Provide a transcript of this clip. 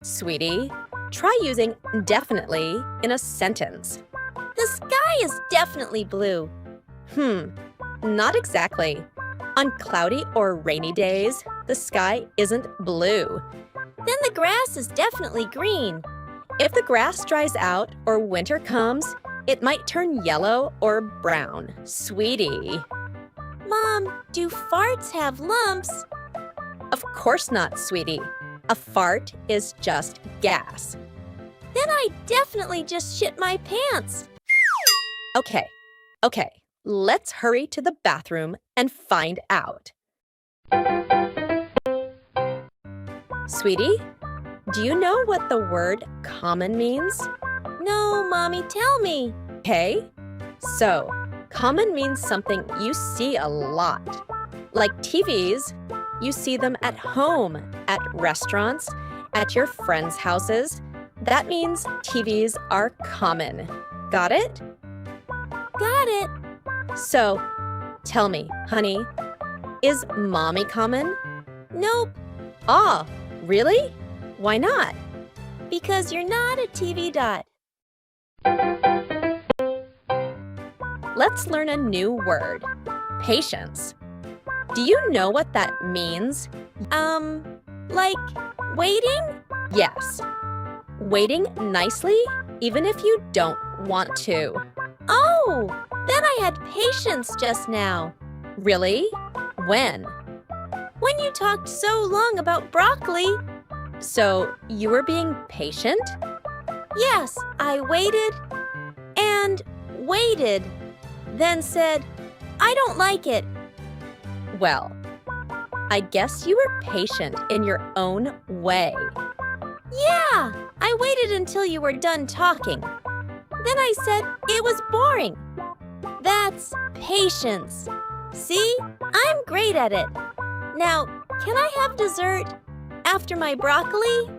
Sweetie, try using definitely in a sentence. The sky is definitely blue. Not exactly. On cloudy or rainy days, the sky isn't blue. Then the grass is definitely green. If the grass dries out or winter comes, it might turn yellow or brown. Sweetie. Mom, do farts have lumps? Of course not, sweetie. A fart is just gas. Then I definitely just shit my pants. Okay. Let's hurry to the bathroom and find out. Sweetie, do you know what the word common means? No, Mommy, tell me. Okay. So, common means something you see a lot. Like TVs, you see them at home, at restaurants, at your friends' houses. That means TVs are common. Got it? Got it. So, tell me, honey, is mommy common? Nope. Ah, really? Why not? Because you're not a TV dot. Let's learn a new word. Patience. Do you know what that means? Like waiting? Yes. Waiting nicely, even if you don't want to. Oh, then I had patience just now. Really? When? When you talked so long about broccoli. So, you were being patient? Yes, I waited and waited, then said, I don't like it. Well, I guess you were patient in your own way. Yeah, I waited until you were done talking. Then I said it was boring. That's patience. See, I'm great at it. Now, can I have dessert after my broccoli?